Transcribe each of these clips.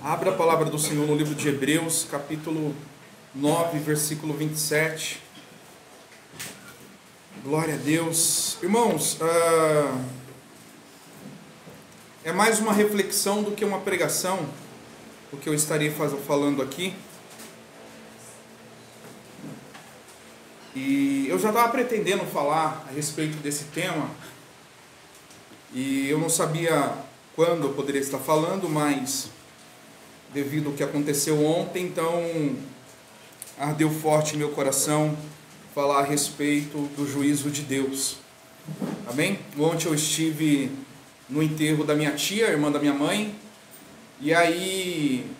Abra a palavra do Senhor no livro de Hebreus, capítulo 9, versículo 27. Glória a Deus. Irmãos, é mais uma reflexão do que uma pregação, o que eu estarei falando aqui. E eu já estava pretendendo falar a respeito desse tema, e eu não sabia quando eu poderia estar falando, mas devido ao que aconteceu ontem, então ardeu forte em meu coração falar a respeito do juízo de Deus. Amém? Ontem eu estive no enterro da minha tia, irmã da minha mãe, e aí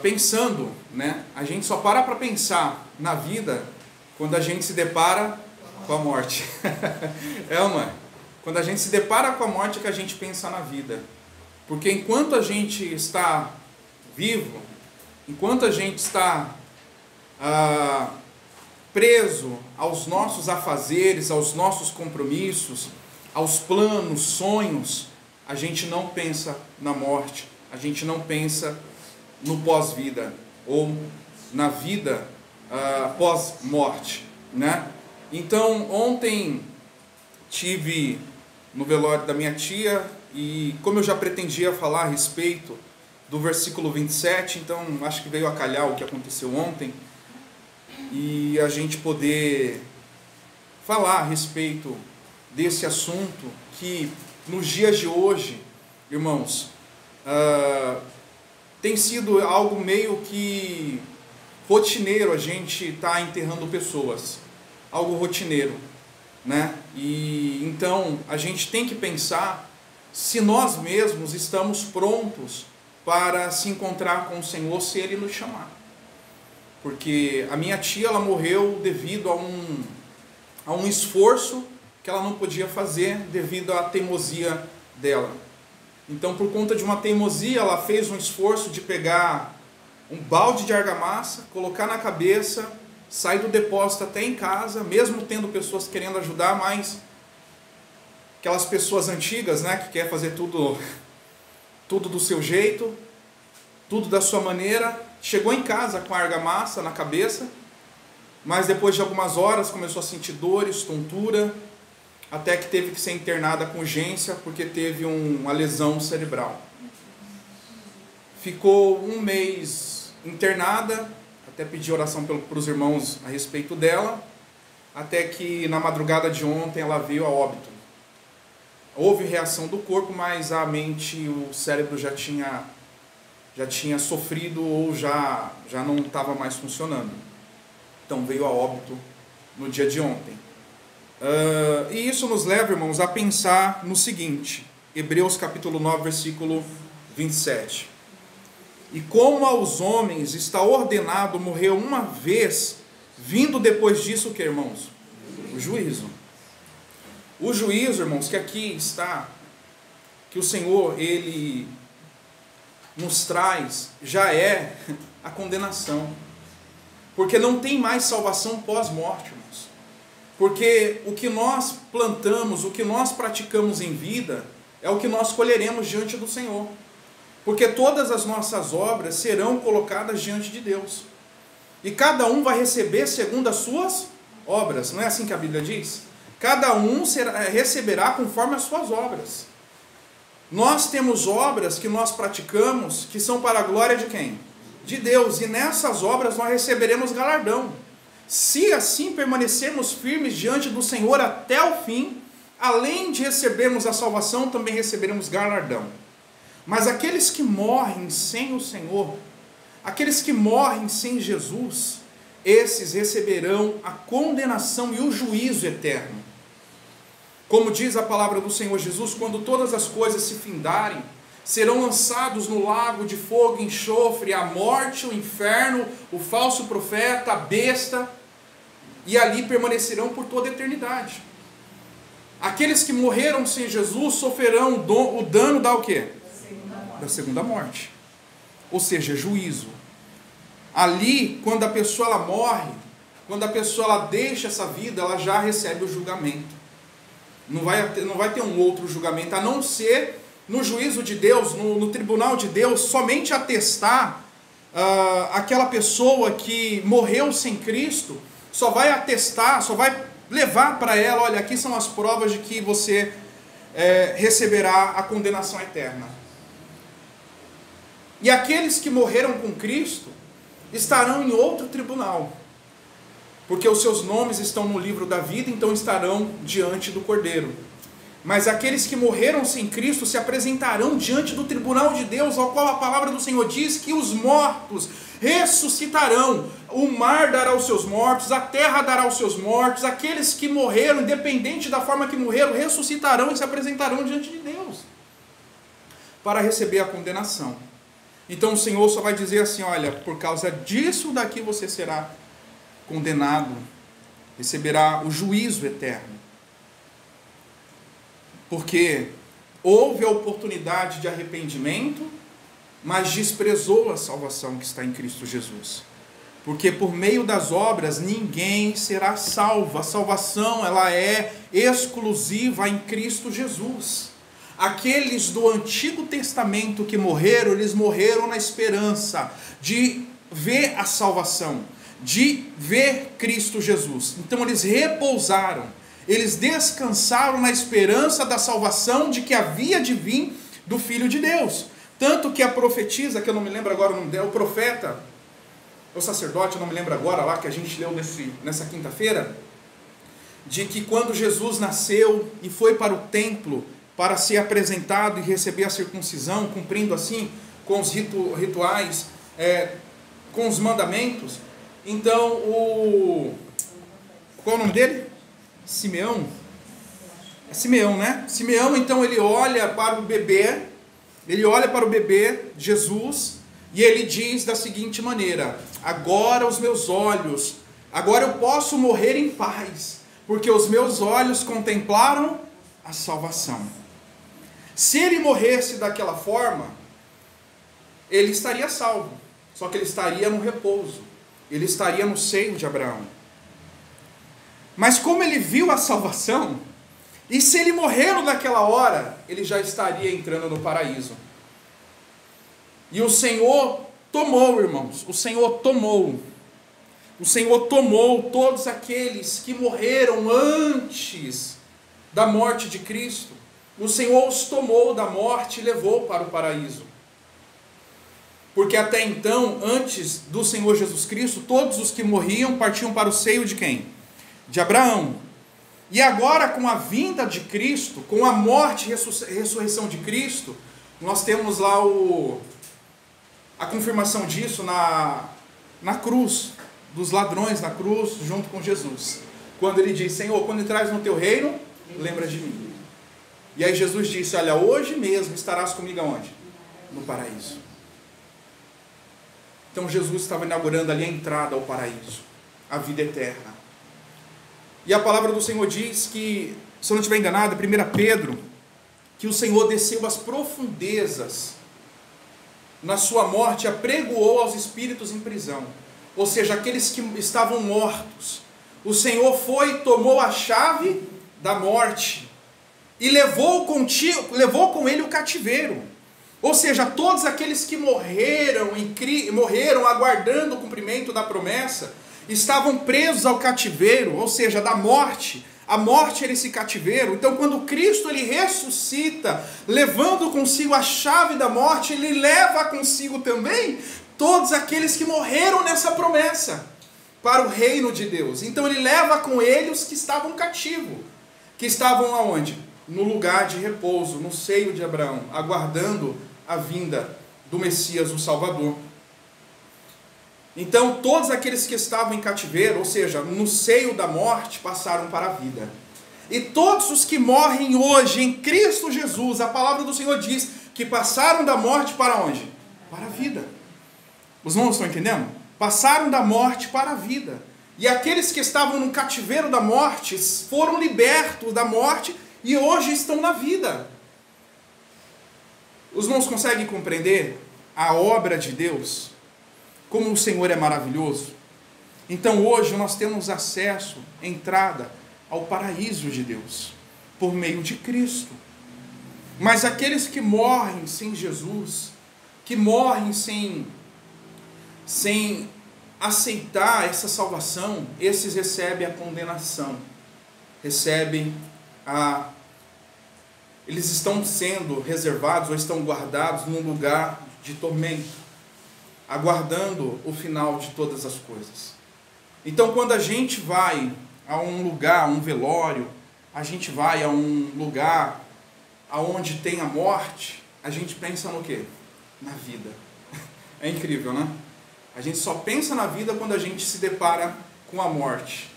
pensando, né? A gente só para pensar na vida quando a gente se depara com a morte. Quando a gente se depara com a morte é que a gente pensa na vida. Porque enquanto a gente está vivo, enquanto a gente está preso aos nossos afazeres, aos nossos compromissos, aos planos, sonhos, a gente não pensa na morte, a gente não pensa no pós-vida ou na vida pós-morte, né? Então, ontem tive no velório da minha tia e como eu já pretendia falar a respeito do versículo 27, então acho que veio a calhar o que aconteceu ontem e a gente poder falar a respeito desse assunto que nos dias de hoje, irmãos, tem sido algo meio que rotineiro a gente estar enterrando pessoas, algo rotineiro, né? E então a gente tem que pensar se nós mesmos estamos prontos para se encontrar com o Senhor se Ele nos chamar. Porque a minha tia, ela morreu devido a um esforço que ela não podia fazer devido à teimosia dela. Então, por conta de uma teimosia, ela fez um esforço de pegar um balde de argamassa, colocar na cabeça, sair do depósito até em casa, mesmo tendo pessoas querendo ajudar, mas aquelas pessoas antigas, né, que quer fazer tudo do seu jeito, tudo da sua maneira, chegou em casa com a argamassa na cabeça, mas depois de algumas horas começou a sentir dores, tontura, até que teve que ser internada com urgência porque teve uma lesão cerebral. Ficou um mês internada, até pedi oração para os irmãos a respeito dela, até que na madrugada de ontem ela veio a óbito. Houve reação do corpo, mas a mente, o cérebro já tinha sofrido ou já não estava mais funcionando. Então veio a óbito no dia de ontem. E isso nos leva, irmãos, a pensar no seguinte, Hebreus capítulo 9, versículo 27. E como aos homens está ordenado morrer uma vez, vindo depois disso o que, irmãos? O juízo. O juízo, irmãos, que aqui está, que o Senhor, Ele nos traz, já é a condenação. Porque não tem mais salvação pós-morte, irmãos. Porque o que nós plantamos, o que nós praticamos em vida, é o que nós colheremos diante do Senhor. Porque todas as nossas obras serão colocadas diante de Deus. E cada um vai receber segundo as suas obras. Não é assim que a Bíblia diz? Cada um receberá conforme as suas obras. Nós temos obras que nós praticamos que são para a glória de quem? De Deus. E nessas obras nós receberemos galardão. Se assim permanecermos firmes diante do Senhor até o fim, além de recebermos a salvação, também receberemos galardão. Mas aqueles que morrem sem o Senhor, aqueles que morrem sem Jesus, esses receberão a condenação e o juízo eterno. Como diz a palavra do Senhor Jesus, quando todas as coisas se findarem, serão lançados no lago de fogo e enxofre, a morte, o inferno, o falso profeta, a besta, e ali permanecerão por toda a eternidade. Aqueles que morreram sem Jesus sofrerão o dano da o quê? Da segunda morte. Ou seja, juízo. Ali, quando a pessoa ela morre, quando a pessoa ela deixa essa vida, ela já recebe o julgamento. Não vai ter um outro julgamento, a não ser no juízo de Deus, no tribunal de Deus, somente atestar aquela pessoa que morreu sem Cristo, só vai atestar, só vai levar para ela, olha, aqui são as provas de que você receberá a condenação eterna. E aqueles que morreram com Cristo estarão em outro tribunal, porque os seus nomes estão no livro da vida, então estarão diante do Cordeiro. Mas aqueles que morreram sem Cristo se apresentarão diante do tribunal de Deus, ao qual a palavra do Senhor diz que os mortos ressuscitarão. O mar dará os seus mortos, a terra dará os seus mortos. Aqueles que morreram, independente da forma que morreram, ressuscitarão e se apresentarão diante de Deus para receber a condenação. Então o Senhor só vai dizer assim, olha, por causa disso daqui você será condenado, receberá o juízo eterno. Porque houve a oportunidade de arrependimento, mas desprezou a salvação que está em Cristo Jesus. Porque por meio das obras ninguém será salvo. A salvação, ela é exclusiva em Cristo Jesus. Aqueles do Antigo Testamento que morreram, eles morreram na esperança de ver a salvação, de ver Cristo Jesus. Então eles repousaram. Eles descansaram na esperança da salvação de que havia de vir do Filho de Deus. Tanto que a profetisa, que eu não me lembro agora o nome dela, o profeta, o sacerdote, eu não me lembro agora, lá que a gente leu nessa quinta-feira, de que quando Jesus nasceu e foi para o templo para ser apresentado e receber a circuncisão, cumprindo assim com os rituais, com os mandamentos, então qual é o nome dele? Simeão, é Simeão, né? Simeão, então ele olha para o bebê Jesus, e ele diz da seguinte maneira: agora os meus olhos, agora eu posso morrer em paz, porque os meus olhos contemplaram a salvação. Se ele morresse daquela forma, ele estaria salvo, só que ele estaria no repouso, ele estaria no seio de Abraão. Mas como ele viu a salvação, e se ele morrer naquela hora, ele já estaria entrando no paraíso. E o Senhor tomou, irmãos, o Senhor tomou todos aqueles que morreram antes da morte de Cristo. O Senhor os tomou da morte e levou para o paraíso. Porque até então, antes do Senhor Jesus Cristo, todos os que morriam partiam para o seio de quem? De Abraão. E agora, com a vinda de Cristo, com a morte e ressurreição de Cristo, nós temos lá a confirmação disso na cruz, dos ladrões na cruz, junto com Jesus. Quando ele diz, Senhor, quando entrares no teu reino, lembra de mim. E aí Jesus disse, olha, hoje mesmo estarás comigo aonde? No paraíso. Então Jesus estava inaugurando ali a entrada ao paraíso, a vida eterna. E a palavra do Senhor diz que, se eu não estiver enganado, 1 Pedro, que o Senhor desceu às profundezas, na sua morte apregoou aos espíritos em prisão, ou seja, aqueles que estavam mortos. O Senhor tomou a chave da morte e levou com ele o cativeiro. Ou seja, todos aqueles que morreram aguardando o cumprimento da promessa, estavam presos ao cativeiro, ou seja, da morte. A morte era esse cativeiro. Então, quando Cristo ele ressuscita, levando consigo a chave da morte, ele leva consigo também todos aqueles que morreram nessa promessa para o reino de Deus. Então, ele leva com ele os que estavam cativos, que estavam aonde? No lugar de repouso, no seio de Abraão, aguardando a vinda do Messias, o Salvador. Então, todos aqueles que estavam em cativeiro, ou seja, no seio da morte, passaram para a vida. E todos os que morrem hoje em Cristo Jesus, a palavra do Senhor diz que passaram da morte para onde? Para a vida. Os irmãos estão entendendo? Passaram da morte para a vida. E aqueles que estavam no cativeiro da morte foram libertos da morte e hoje estão na vida. Os irmãos conseguem compreender a obra de Deus? Como o Senhor é maravilhoso. Então hoje nós temos acesso, entrada ao paraíso de Deus, por meio de Cristo. Mas aqueles que morrem sem Jesus, que morrem sem aceitar essa salvação, esses recebem a condenação, eles estão sendo reservados ou estão guardados num lugar de tormento, aguardando o final de todas as coisas. Então, quando a gente vai a um lugar, a um velório, a gente vai a um lugar aonde tem a morte, a gente pensa no quê? Na vida. É incrível, né? A gente só pensa na vida quando a gente se depara com a morte.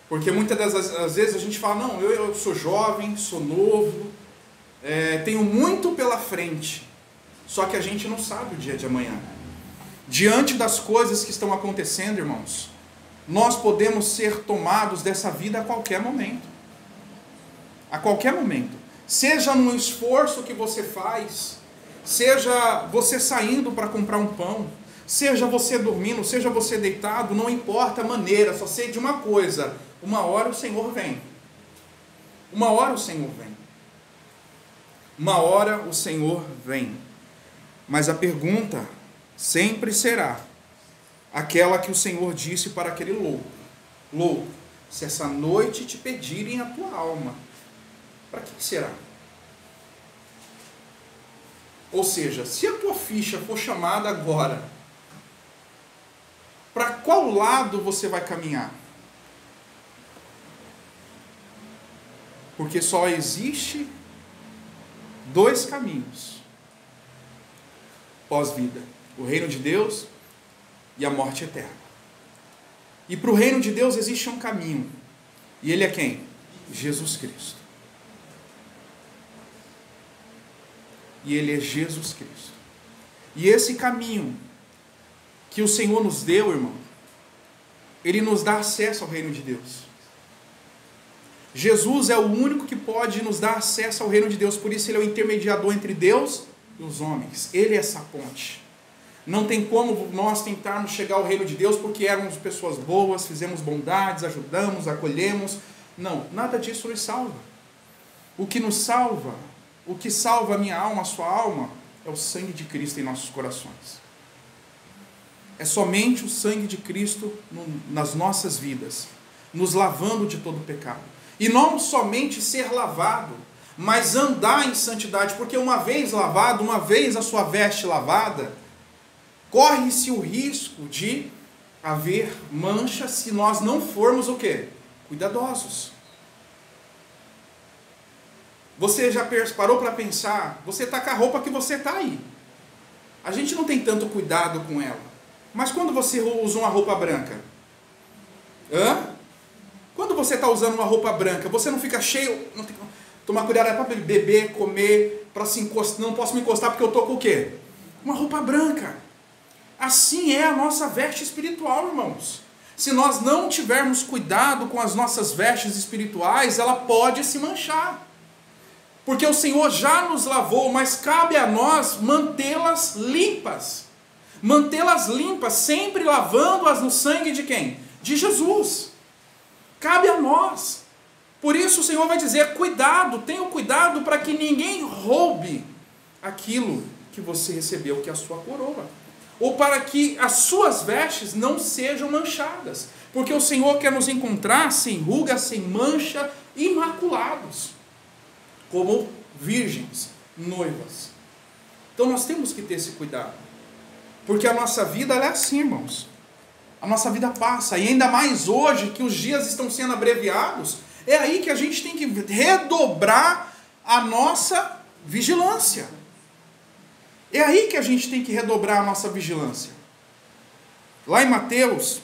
Porque muitas das vezes a gente fala, não, eu sou jovem, sou novo, tenho muito pela frente. Só que a gente não sabe o dia de amanhã. Diante das coisas que estão acontecendo, irmãos, nós podemos ser tomados dessa vida a qualquer momento. A qualquer momento. Seja num esforço que você faz, seja você saindo para comprar um pão, seja você dormindo, seja você deitado, não importa a maneira, só sei de uma coisa: uma hora o Senhor vem. Uma hora o Senhor vem. Uma hora o Senhor vem. Mas a pergunta sempre será aquela que o Senhor disse para aquele louco: louco, se essa noite te pedirem a tua alma, para que será? Ou seja, se a tua ficha for chamada agora, para qual lado você vai caminhar? Porque só existe dois caminhos pós-vida: o reino de Deus e a morte eterna. E para o reino de Deus existe um caminho. E ele é quem? Jesus Cristo. E ele é Jesus Cristo. E esse caminho que o Senhor nos deu, irmão, ele nos dá acesso ao reino de Deus. Jesus é o único que pode nos dar acesso ao reino de Deus. Por isso ele é o intermediador entre Deus e os homens. Ele é essa ponte. Não tem como nós tentarmos chegar ao reino de Deus porque éramos pessoas boas, fizemos bondades, ajudamos, acolhemos. Não, nada disso nos salva. O que nos salva, o que salva a minha alma, a sua alma, é o sangue de Cristo em nossos corações. É somente o sangue de Cristo nas nossas vidas, nos lavando de todo pecado. E não somente ser lavado, mas andar em santidade, porque uma vez lavado, uma vez a sua veste lavada, corre-se o risco de haver mancha se nós não formos o quê? Cuidadosos. Você já parou para pensar? Você está com a roupa que você está aí. A gente não tem tanto cuidado com ela. Mas quando você usa uma roupa branca? Quando você está usando uma roupa branca, você não fica cheio? Não tem, tomar cuidado, é para beber, comer, para se encostar. Não posso me encostar porque eu estou com o quê? Uma roupa branca. Assim é a nossa veste espiritual, irmãos. Se nós não tivermos cuidado com as nossas vestes espirituais, ela pode se manchar. Porque o Senhor já nos lavou, mas cabe a nós mantê-las limpas. Mantê-las limpas, sempre lavando-as no sangue de quem? De Jesus. Cabe a nós. Por isso o Senhor vai dizer: cuidado, tenha cuidado para que ninguém roube aquilo que você recebeu, que é a sua coroa. Ou para que as suas vestes não sejam manchadas. Porque o Senhor quer nos encontrar sem ruga, sem mancha, imaculados. Como virgens, noivas. Então nós temos que ter esse cuidado. Porque a nossa vida ela é assim, irmãos. A nossa vida passa. E ainda mais hoje que os dias estão sendo abreviados. É aí que a gente tem que redobrar a nossa vigilância. É aí que a gente tem que redobrar a nossa vigilância. Lá em Mateus,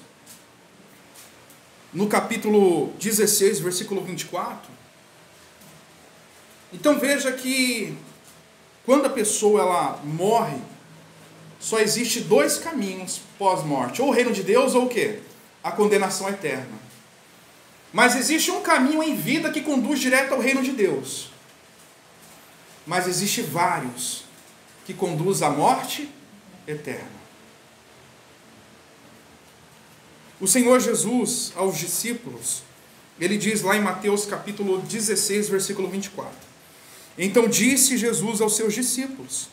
no capítulo 16, versículo 24. Então veja que quando a pessoa ela morre, só existe dois caminhos pós-morte. Ou o reino de Deus ou o quê? A condenação eterna. Mas existe um caminho em vida que conduz direto ao reino de Deus. Mas existe vários que conduz à morte eterna. O Senhor Jesus aos discípulos, ele diz lá em Mateus capítulo 16, versículo 24: Então disse Jesus aos seus discípulos: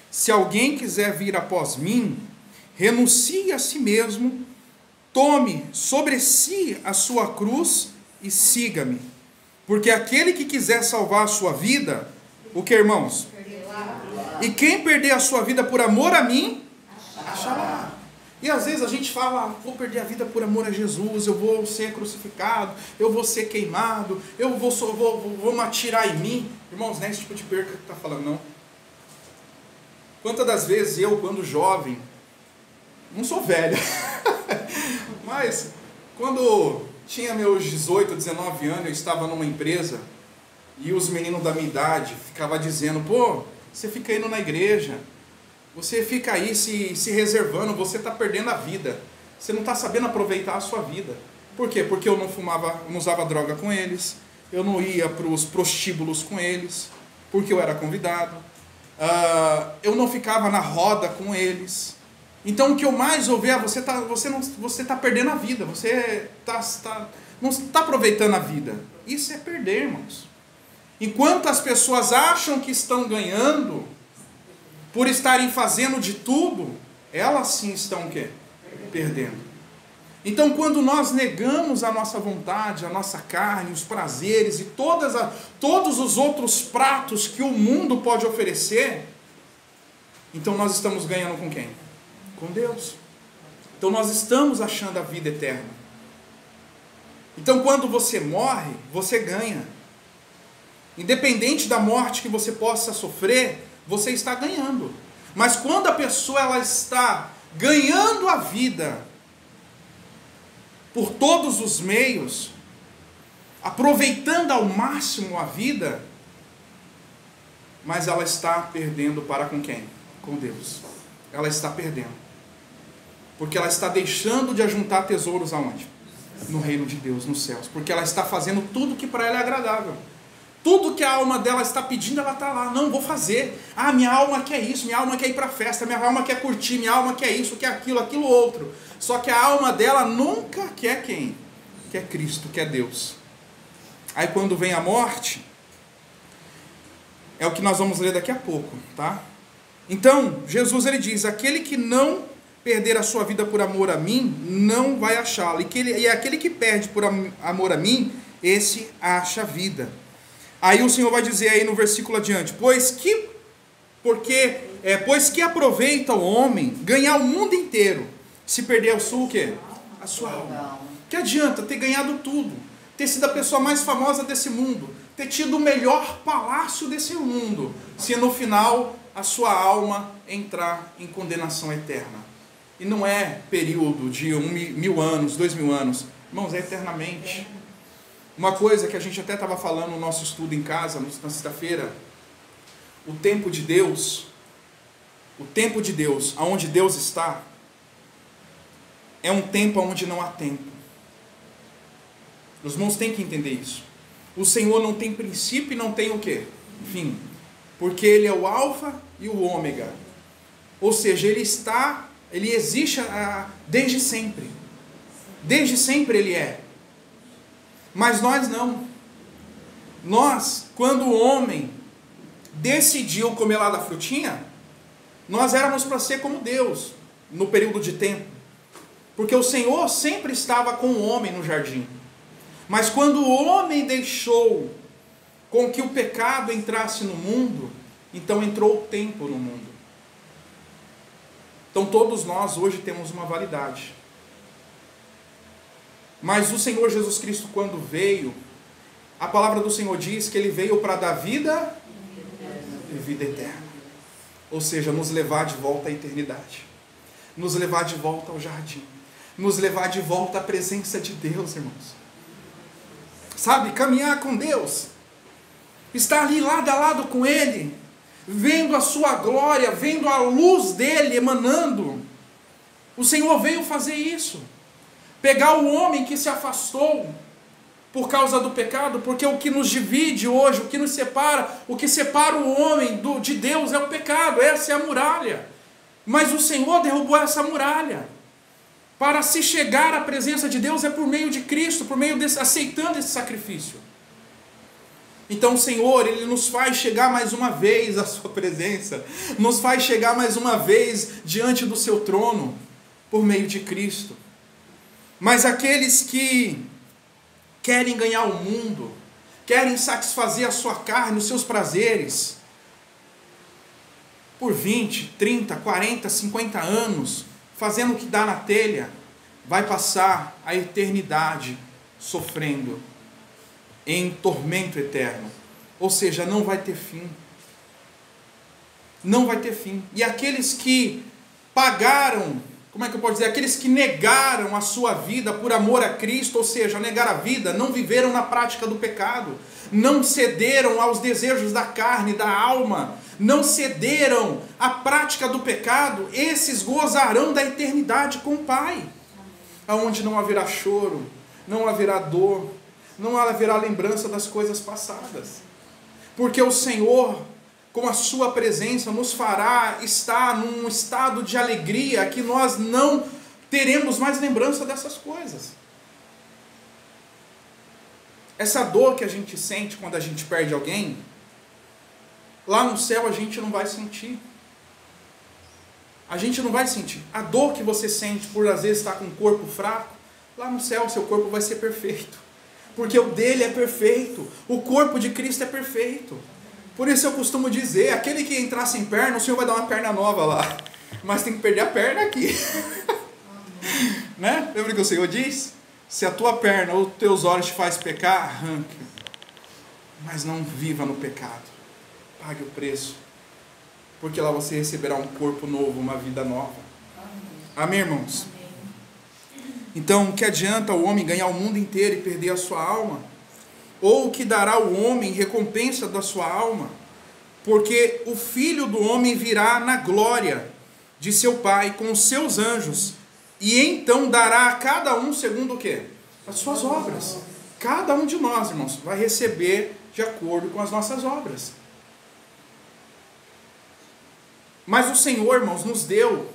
se alguém quiser vir após mim, renuncie a si mesmo, tome sobre si a sua cruz e siga-me. Porque aquele que quiser salvar a sua vida, o que, irmãos? E quem perder a sua vida por amor a mim, achará. E às vezes a gente fala, vou perder a vida por amor a Jesus, eu vou ser crucificado, eu vou ser queimado, eu vou me atirar em mim. Irmãos, não é esse tipo de perca que está falando, não. Quantas das vezes eu, quando jovem, não sou velho, mas quando tinha meus 18, 19 anos, eu estava numa empresa e os meninos da minha idade ficavam dizendo, pô, você fica indo na igreja, você fica aí se reservando, você está perdendo a vida, você não está sabendo aproveitar a sua vida. Por quê? Porque eu não fumava, não usava droga com eles, eu não ia para os prostíbulos com eles, porque eu era convidado, eu não ficava na roda com eles. Então o que eu mais ouvia, você está perdendo a vida, você não está aproveitando a vida. Isso é perder, irmãos. Enquanto as pessoas acham que estão ganhando, por estarem fazendo de tudo, elas sim estão o quê? Perdendo. Então quando nós negamos a nossa vontade, a nossa carne, os prazeres e todos os outros pratos que o mundo pode oferecer, então nós estamos ganhando com quem? Com Deus. Então nós estamos achando a vida eterna. Então quando você morre, você ganha. Independente da morte que você possa sofrer, você está ganhando. Mas quando a pessoa ela está ganhando a vida por todos os meios, aproveitando ao máximo a vida, mas ela está perdendo para com quem? Com Deus. Ela está perdendo. Porque ela está deixando de ajuntar tesouros aonde? No reino de Deus, nos céus. Porque ela está fazendo tudo que para ela é agradável. Tudo que a alma dela está pedindo, ela está lá. Não, vou fazer. Ah, minha alma quer isso, minha alma quer ir para a festa, minha alma quer curtir, minha alma quer isso, quer aquilo, aquilo outro. Só que a alma dela nunca quer quem? Quer Cristo, quer Deus. Aí quando vem a morte, é o que nós vamos ler daqui a pouco, tá? Então, Jesus ele diz, aquele que não perder a sua vida por amor a mim, não vai achá-la. E aquele que perde por amor a mim, esse acha a vida. Aí o Senhor vai dizer aí no versículo adiante, pois que aproveita o homem ganhar o mundo inteiro, se perder o quê? A sua alma. Que adianta ter ganhado tudo, ter sido a pessoa mais famosa desse mundo, ter tido o melhor palácio desse mundo, se no final a sua alma entrar em condenação eterna. E não é período de 1000 anos, 2000 anos, irmãos, é eternamente. Uma coisa que a gente até estava falando no nosso estudo em casa, na sexta-feira, o tempo de Deus, aonde Deus está, é um tempo onde não há tempo. Os irmãos têm que entender isso. O Senhor não tem princípio e não tem o quê? Fim. Porque Ele é o alfa e o ômega. Ou seja, Ele existe desde sempre. Desde sempre Ele é. Mas nós não. Nós, quando o homem decidiu comer lá da frutinha, nós éramos para ser como Deus, no período de tempo. Porque o Senhor sempre estava com o homem no jardim. Mas quando o homem deixou com que o pecado entrasse no mundo, então entrou o tempo no mundo. Então todos nós hoje temos uma validade. Mas o Senhor Jesus Cristo, quando veio, a palavra do Senhor diz que Ele veio para dar vida e vida eterna. Ou seja, nos levar de volta à eternidade. Nos levar de volta ao jardim. Nos levar de volta à presença de Deus, irmãos. Sabe, caminhar com Deus. Estar ali lado a lado com Ele. Vendo a sua glória, vendo a luz dEle emanando. O Senhor veio fazer isso. Pegar o homem que se afastou por causa do pecado, porque o que nos divide hoje, o que nos separa, o que separa o homem de Deus é o pecado, essa é a muralha. Mas o Senhor derrubou essa muralha. Para se chegar à presença de Deus é por meio de Cristo, por meio aceitando esse sacrifício. Então o Senhor, Ele nos faz chegar mais uma vez à sua presença, nos faz chegar mais uma vez diante do seu trono, por meio de Cristo. Mas aqueles que querem ganhar o mundo, querem satisfazer a sua carne, os seus prazeres, por 20, 30, 40, 50 anos, fazendo o que dá na telha, vai passar a eternidade sofrendo em tormento eterno. Ou seja, não vai ter fim. Não vai ter fim. E aqueles que pagaram, como é que eu posso dizer? Aqueles que negaram a sua vida por amor a Cristo, ou seja, negaram a vida, não viveram na prática do pecado, não cederam aos desejos da carne, da alma, não cederam à prática do pecado, esses gozarão da eternidade com o Pai, aonde não haverá choro, não haverá dor, não haverá lembrança das coisas passadas, porque o Senhor, com a sua presença, nos fará estar num estado de alegria que nós não teremos mais lembrança dessas coisas. Essa dor que a gente sente quando a gente perde alguém, lá no céu a gente não vai sentir. A gente não vai sentir. A dor que você sente por às vezes estar com o corpo fraco, lá no céu seu corpo vai ser perfeito. Porque o dele é perfeito. O corpo de Cristo é perfeito. Por isso eu costumo dizer, aquele que entrar sem perna, o Senhor vai dar uma perna nova lá. Mas tem que perder a perna aqui. Né? Lembra que o Senhor diz? Se a tua perna ou os teus olhos te faz pecar, arranque. Mas não viva no pecado. Pague o preço. Porque lá você receberá um corpo novo, uma vida nova. Amém, irmãos? Então, o que adianta o homem ganhar o mundo inteiro e perder a sua alma? Ou o que dará o homem recompensa da sua alma? Porque o Filho do homem virá na glória de seu Pai com os seus anjos, e então dará a cada um segundo o quê? As suas obras. Cada um de nós, irmãos, vai receber de acordo com as nossas obras. Mas o Senhor, irmãos, nos deu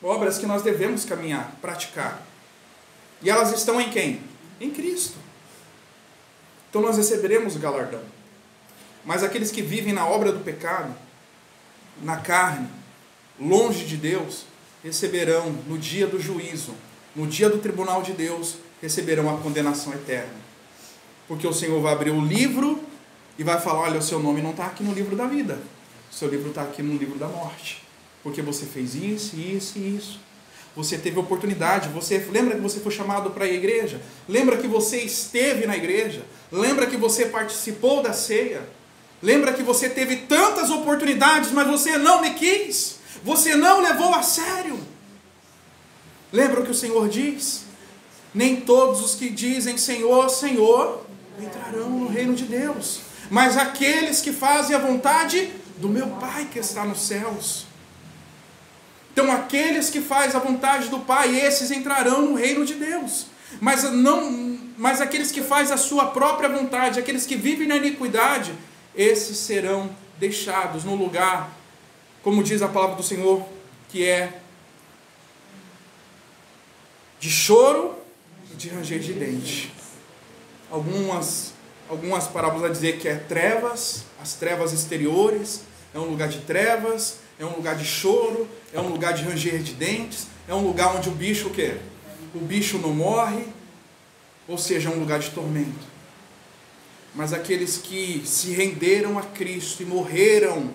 obras que nós devemos caminhar, praticar. E elas estão em quem? Em Cristo. Então nós receberemos o galardão. Mas aqueles que vivem na obra do pecado, na carne, longe de Deus, receberão no dia do juízo, no dia do tribunal de Deus, receberão a condenação eterna. Porque o Senhor vai abrir o livro e vai falar, olha, o seu nome não está aqui no livro da vida. O seu livro está aqui no livro da morte. Porque você fez isso, isso e isso. Você teve oportunidade. Lembra que você foi chamado para a igreja? Lembra que você esteve na igreja? Lembra que você participou da ceia? Lembra que você teve tantas oportunidades, mas você não me quis? Você não levou a sério? Lembra o que o Senhor diz? Nem todos os que dizem Senhor, Senhor, entrarão no reino de Deus, mas aqueles que fazem a vontade do meu Pai que está nos céus. Então aqueles que fazem a vontade do Pai, esses entrarão no reino de Deus. Mas aqueles que fazem a sua própria vontade, aqueles que vivem na iniquidade, esses serão deixados no lugar, como diz a palavra do Senhor, que é de choro e de ranger de dente. Algumas parábolas a dizer que é trevas, as trevas exteriores, é um lugar de trevas, é um lugar de choro, é um lugar de ranger de dentes, é um lugar onde o bicho o quê? O bicho não morre, ou seja, é um lugar de tormento. Mas aqueles que se renderam a Cristo e morreram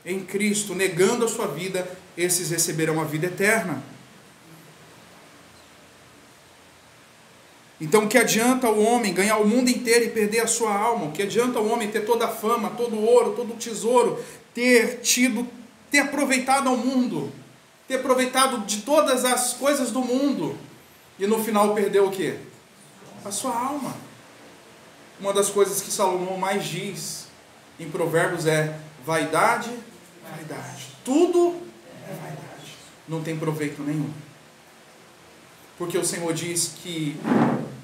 em Cristo, negando a sua vida, esses receberão a vida eterna. Então, o que adianta o homem ganhar o mundo inteiro e perder a sua alma? O que adianta o homem ter toda a fama, todo o ouro, todo o tesouro, ter aproveitado ao mundo, ter aproveitado de todas as coisas do mundo, e no final perder o quê? A sua alma. Uma das coisas que Salomão mais diz em Provérbios é vaidade, vaidade. Tudo é vaidade. Não tem proveito nenhum. Porque o Senhor diz que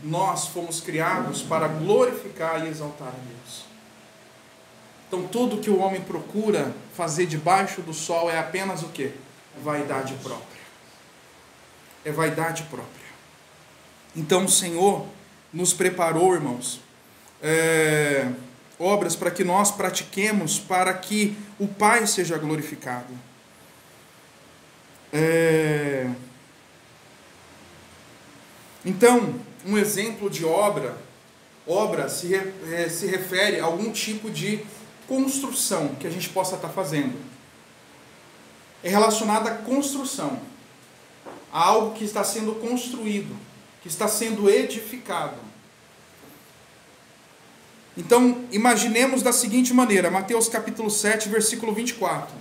nós fomos criados para glorificar e exaltar a Deus. Então tudo que o homem procura fazer debaixo do sol é apenas o quê? Vaidade própria. É vaidade própria. Então o Senhor nos preparou, irmãos, obras para que nós pratiquemos, para que o Pai seja glorificado. Então, um exemplo de obra se refere a algum tipo de construção que a gente possa estar fazendo. É relacionada à construção, a algo que está sendo construído, que está sendo edificado. Então, imaginemos da seguinte maneira, Mateus capítulo 7, versículo 24.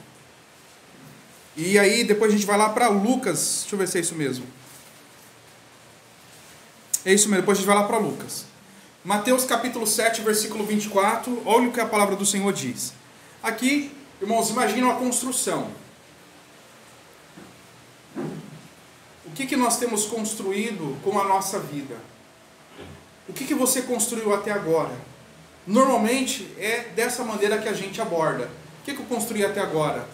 E aí, depois a gente vai lá para Lucas, deixa eu ver se é isso mesmo. É isso mesmo, depois a gente vai lá para Lucas. Mateus capítulo 7, versículo 24, olha o que a palavra do Senhor diz. Aqui, irmãos, imaginam a construção. O que nós temos construído com a nossa vida? O que você construiu até agora? Normalmente é dessa maneira que a gente aborda. O que eu construí até agora?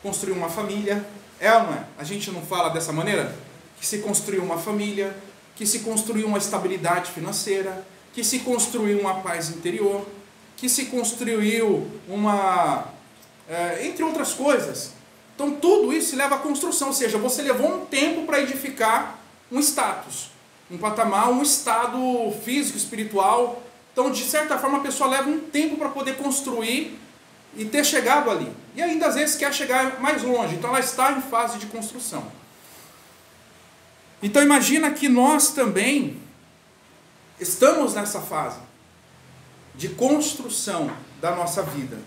Construir uma família. É ou não é? A gente não fala dessa maneira? Que se construiu uma família, que se construiu uma estabilidade financeira, que se construiu uma paz interior, que se construiu entre outras coisas. Então tudo isso se leva à construção, ou seja, você levou um tempo para edificar um status, um patamar, um estado físico, espiritual. Então, de certa forma, a pessoa leva um tempo para poder construir e ter chegado ali. E ainda às vezes quer chegar mais longe, então ela está em fase de construção. Então imagina que nós também estamos nessa fase de construção da nossa vida.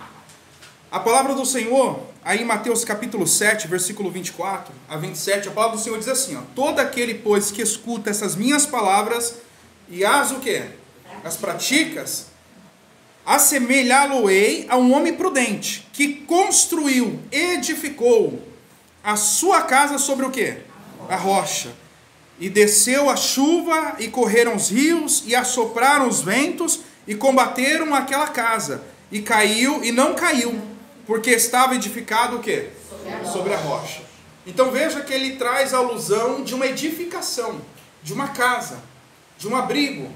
A palavra do Senhor, aí em Mateus capítulo 7, versículo 24 a 27, a palavra do Senhor diz assim, ó, todo aquele, pois, que escuta essas minhas palavras e as o quê? As praticas, assemelhá-lo-ei a um homem prudente, que construiu, edificou a sua casa sobre o quê? A rocha. E desceu a chuva, e correram os rios, e assopraram os ventos, e combateram aquela casa. E caiu, e não caiu, porque estava edificado o quê? Sobre a rocha. Então veja que ele traz a alusão de uma edificação, de uma casa, de um abrigo.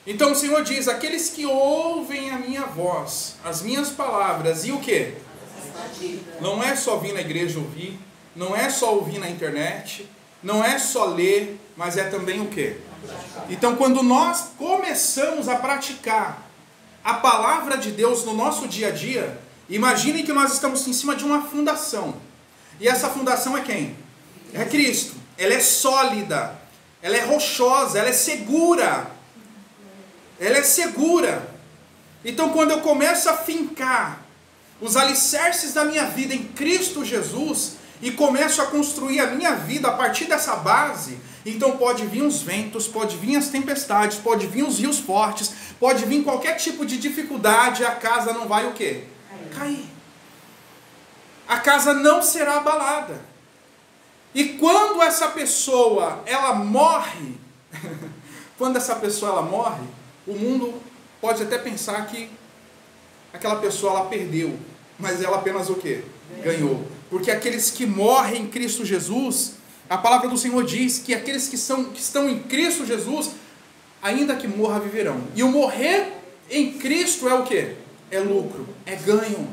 Então o Senhor diz, aqueles que ouvem a minha voz, as minhas palavras, e o quê? Não é só vir na igreja ouvir, não é só ouvir na internet, não é só ler, mas é também o quê? Então quando nós começamos a praticar a palavra de Deus no nosso dia a dia, imaginem que nós estamos em cima de uma fundação. E essa fundação é quem? É Cristo. Ela é sólida, ela é rochosa, ela é segura. Ela é segura. Então quando eu começo a fincar os alicerces da minha vida em Cristo Jesus e começo a construir a minha vida a partir dessa base, então pode vir os ventos, pode vir as tempestades, pode vir os rios fortes, pode vir qualquer tipo de dificuldade, a casa não vai o quê? Cair. A casa não será abalada. E quando essa pessoa, ela morre, quando essa pessoa ela morre, o mundo pode até pensar que aquela pessoa ela perdeu, mas ela apenas o quê? Ganhou. Porque aqueles que morrem em Cristo Jesus, a palavra do Senhor diz que aqueles que estão em Cristo Jesus, ainda que morra, viverão. E o morrer em Cristo é o quê? É lucro, é ganho.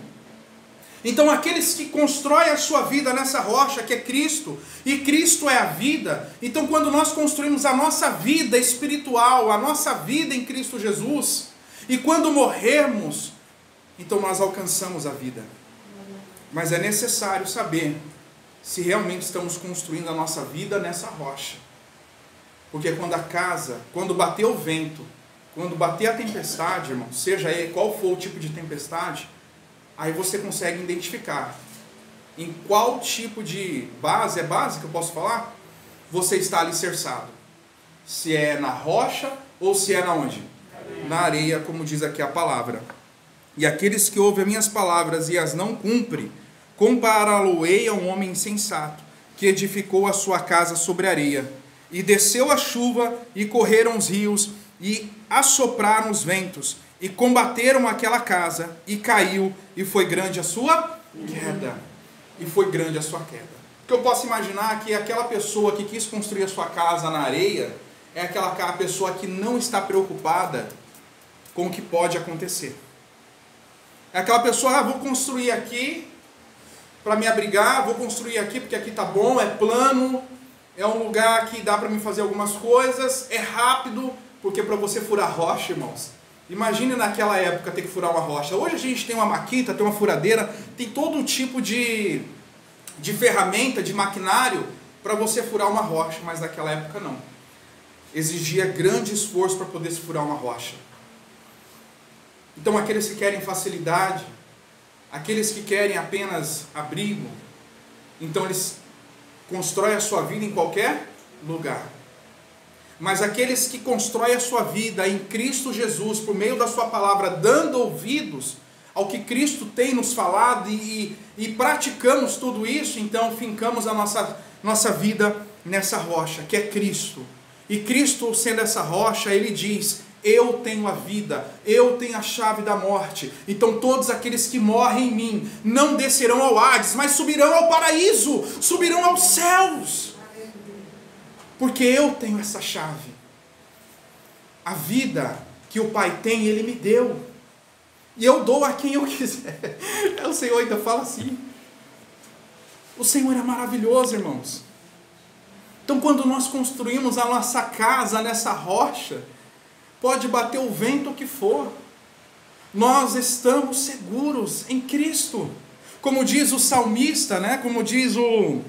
Então aqueles que constroem a sua vida nessa rocha que é Cristo, e Cristo é a vida, então quando nós construímos a nossa vida espiritual, a nossa vida em Cristo Jesus, e quando morrermos, então nós alcançamos a vida. Mas é necessário saber se realmente estamos construindo a nossa vida nessa rocha. Porque quando bater o vento, quando bater a tempestade, irmão, seja aí qual for o tipo de tempestade, aí você consegue identificar em qual tipo de base, é base que eu posso falar, você está alicerçado. Se é na rocha ou se é na onde? Na areia, como diz aqui a palavra. E aqueles que ouvem as minhas palavras e as não cumprem, compará-lo-ei a um homem insensato, que edificou a sua casa sobre areia. E desceu a chuva, e correram os rios, e assopraram os ventos, e combateram aquela casa, e caiu, e foi grande a sua queda. E foi grande a sua queda. Porque eu posso imaginar que aquela pessoa que quis construir a sua casa na areia, é aquela pessoa que não está preocupada com o que pode acontecer. É aquela pessoa, vou construir aqui para me abrigar, vou construir aqui porque aqui tá bom, é plano, é um lugar que dá para me fazer algumas coisas, é rápido, porque para você furar rocha, irmãos, imagine naquela época ter que furar uma rocha. Hoje a gente tem uma maquita, tem uma furadeira, tem todo tipo de ferramenta, de maquinário para você furar uma rocha, mas naquela época não. Exigia grande esforço para poder se furar uma rocha. Então aqueles que querem facilidade, aqueles que querem apenas abrigo, então eles constroem a sua vida em qualquer lugar. Mas aqueles que constroem a sua vida em Cristo Jesus, por meio da sua palavra, dando ouvidos ao que Cristo tem nos falado e praticamos tudo isso, então fincamos a nossa vida nessa rocha, que é Cristo. E Cristo, sendo essa rocha, Ele diz: eu tenho a vida, eu tenho a chave da morte. Então todos aqueles que morrem em mim não descerão ao Hades, mas subirão ao paraíso, subirão aos céus. Porque eu tenho essa chave. A vida que o Pai tem, Ele me deu. E eu dou a quem eu quiser. O Senhor ainda fala assim. O Senhor é maravilhoso, irmãos. Então quando nós construímos a nossa casa nessa rocha, pode bater o vento que for, nós estamos seguros em Cristo. Como diz o salmista, né? Como diz o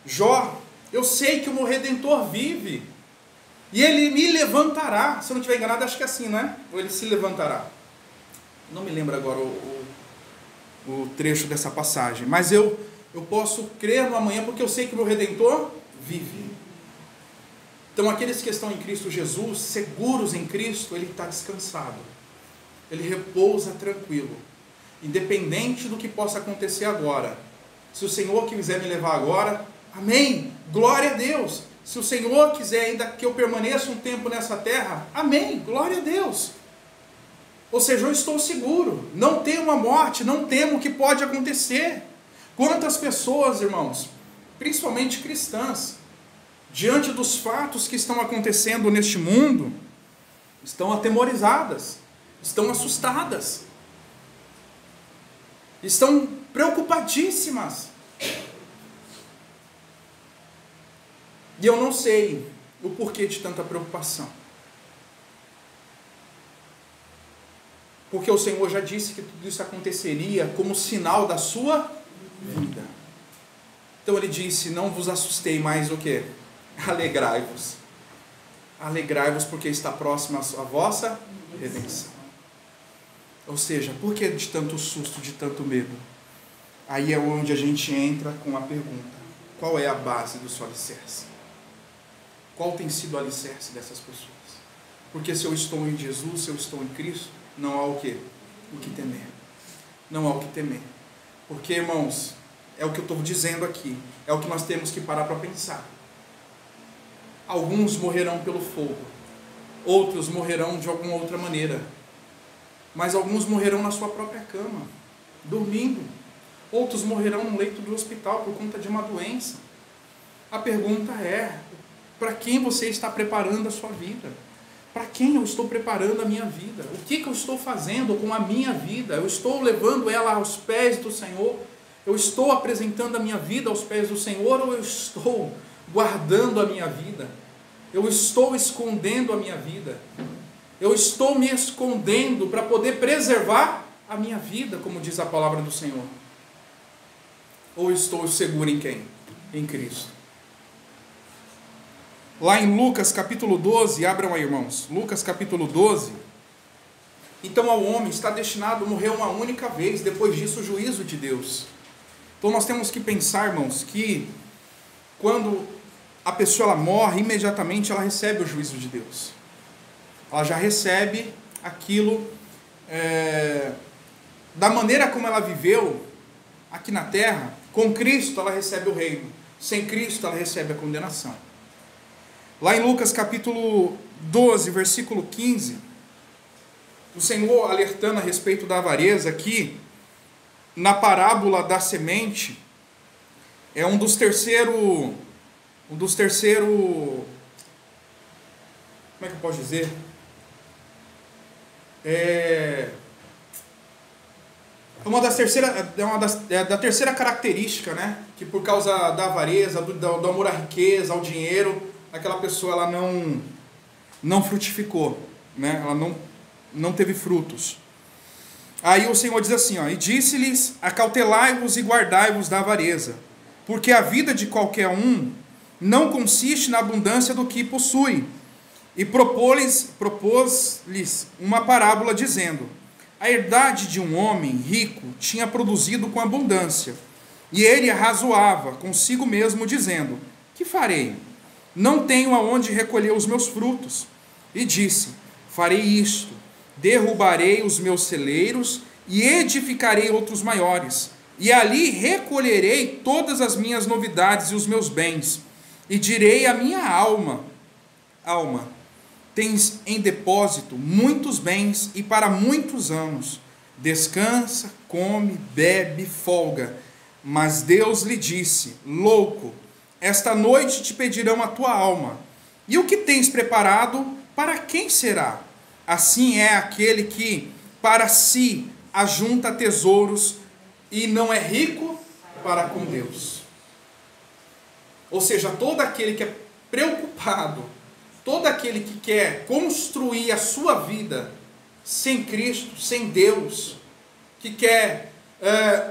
Jó, eu sei que o meu Redentor vive, e Ele me levantará. Se eu não estiver enganado, acho que é assim, não é? Ou Ele se levantará. Não me lembro agora o trecho dessa passagem, mas eu posso crer no amanhã, porque eu sei que o meu Redentor vive. Então aqueles que estão em Cristo Jesus, seguros em Cristo, ele está descansado, ele repousa tranquilo, independente do que possa acontecer agora. Se o Senhor quiser me levar agora, amém, glória a Deus. Se o Senhor quiser ainda que eu permaneça um tempo nessa terra, amém, glória a Deus. Ou seja, eu estou seguro, não temo a morte, não temo o que pode acontecer. Quantas pessoas, irmãos, principalmente cristãs, diante dos fatos que estão acontecendo neste mundo, estão atemorizadas, estão assustadas, estão preocupadíssimas. E eu não sei o porquê de tanta preocupação. Porque o Senhor já disse que tudo isso aconteceria como sinal da sua vida. Então Ele disse: não vos assustei, mais o quê? Alegrai-vos. Alegrai-vos, porque está próxima a vossa redenção. Ou seja, por que de tanto susto, de tanto medo? Aí é onde a gente entra com a pergunta: qual é a base do seu alicerce? Qual tem sido o alicerce dessas pessoas? Porque se eu estou em Jesus, se eu estou em Cristo, não há o quê? O que temer. Não há o que temer. Porque, irmãos, é o que eu estou dizendo aqui, é o que nós temos que parar para pensar. Alguns morrerão pelo fogo, outros morrerão de alguma outra maneira, mas alguns morrerão na sua própria cama, dormindo. Outros morrerão no leito do hospital por conta de uma doença. A pergunta é: para quem você está preparando a sua vida? Para quem eu estou preparando a minha vida? O que eu estou fazendo com a minha vida? Eu estou levando ela aos pés do Senhor? Eu estou apresentando a minha vida aos pés do Senhor, ou eu estou guardando a minha vida? Eu estou escondendo a minha vida? Eu estou me escondendo para poder preservar a minha vida, como diz a palavra do Senhor? Ou estou seguro em quem? Em Cristo. Lá em Lucas capítulo 12, abram aí, irmãos, Lucas capítulo 12. Então ao homem está destinado a morrer uma única vez, depois disso o juízo de Deus. Então nós temos que pensar, irmãos, que quando a pessoa ela morre, imediatamente ela recebe o juízo de Deus. Ela já recebe aquilo da maneira como ela viveu aqui na terra. Com Cristo ela recebe o reino, sem Cristo ela recebe a condenação. Lá em Lucas capítulo 12, versículo 15, o Senhor alertando a respeito da avareza aqui, na parábola da semente, é um dos terceiros, como é que eu posso dizer? da terceira característica, né? Que por causa da avareza, do amor à riqueza, ao dinheiro, aquela pessoa ela não frutificou, né? Ela não teve frutos. Aí o Senhor diz assim, ó, e disse-lhes, acautelai-vos e guardai-vos da avareza, porque a vida de qualquer um não consiste na abundância do que possui. E propôs-lhes uma parábola dizendo, a herdade de um homem rico tinha produzido com abundância, e ele arrazoava consigo mesmo dizendo, que farei? Não tenho aonde recolher os meus frutos. E disse, farei isto, derrubarei os meus celeiros e edificarei outros maiores, e ali recolherei todas as minhas novidades e os meus bens, e direi à minha alma, tens em depósito muitos bens e para muitos anos, descansa, come, bebe, folga. Mas Deus lhe disse, louco, esta noite te pedirão a tua alma, e o que tens preparado, para quem será? Assim é aquele que para si ajunta tesouros e não é rico para com Deus. Ou seja, todo aquele que é preocupado, todo aquele que quer construir a sua vida sem Cristo, sem Deus, que quer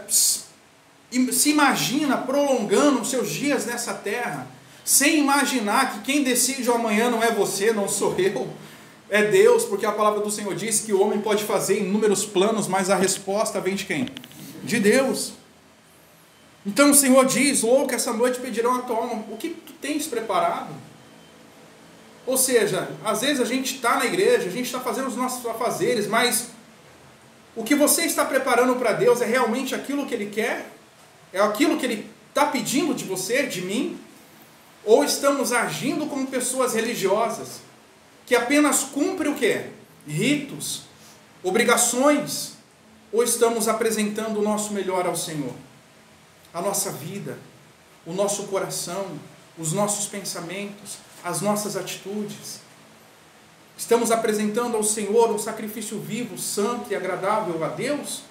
se imagina prolongando os seus dias nessa terra, sem imaginar que quem decide o amanhã não é você, não sou eu, é Deus, porque a palavra do Senhor diz que o homem pode fazer inúmeros planos, mas a resposta vem de quem? De Deus. Então o Senhor diz, louco, essa noite pedirão a tua alma, o que tu tens preparado? Ou seja, às vezes a gente está na igreja, a gente está fazendo os nossos afazeres, mas o que você está preparando para Deus é realmente aquilo que Ele quer? É aquilo que Ele está pedindo de você, de mim? Ou estamos agindo como pessoas religiosas, que apenas cumprem o quê? Ritos, obrigações? Ou estamos apresentando o nosso melhor ao Senhor? A nossa vida, o nosso coração, os nossos pensamentos, as nossas atitudes. Estamos apresentando ao Senhor um sacrifício vivo, santo e agradável a Deus?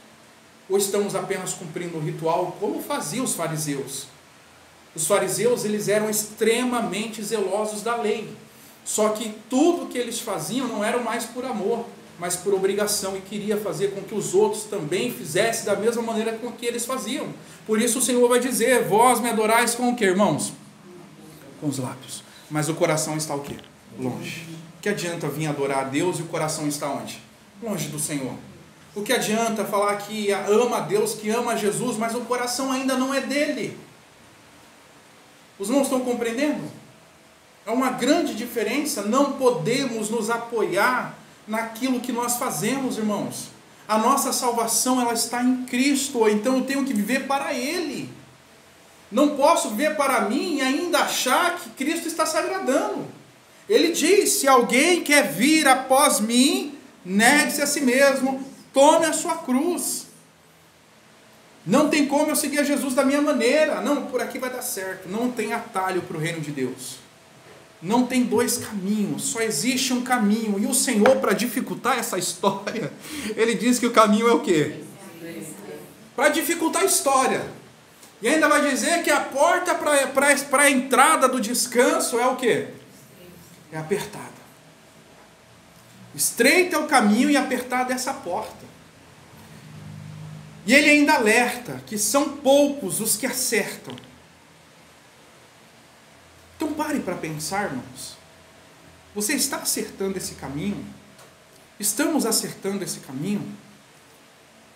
Ou estamos apenas cumprindo o ritual como faziam os fariseus? Os fariseus, eles eram extremamente zelosos da lei. Só que tudo que eles faziam não era mais por amor, mas por obrigação, e queria fazer com que os outros também fizessem da mesma maneira com que eles faziam. Por isso o Senhor vai dizer, vós me adorais com o que, irmãos? Com os lábios. Mas o coração está o quê? Longe. O que adianta vir adorar a Deus e o coração está onde? Longe do Senhor. O que adianta falar que ama a Deus, que ama a Jesus, mas o coração ainda não é dele? Os irmãos estão compreendendo? É uma grande diferença. Não podemos nos apoiar naquilo que nós fazemos, irmãos. A nossa salvação, ela está em Cristo, então eu tenho que viver para Ele. Não posso viver para mim e ainda achar que Cristo está se agradando. Ele diz, se alguém quer vir após mim, negue-se a si mesmo, tome a sua cruz. Não tem como eu seguir a Jesus da minha maneira. Não, por aqui vai dar certo. Não tem atalho para o reino de Deus. Não tem dois caminhos, só existe um caminho. E o Senhor, para dificultar essa história, Ele diz que o caminho é o quê? Para dificultar a história. E ainda vai dizer que a porta para a entrada do descanso é o quê? É apertada. Estreito é o caminho e apertada é essa porta. E ele ainda alerta que são poucos os que acertam. Então pare para pensar, irmãos. Você está acertando esse caminho? Estamos acertando esse caminho?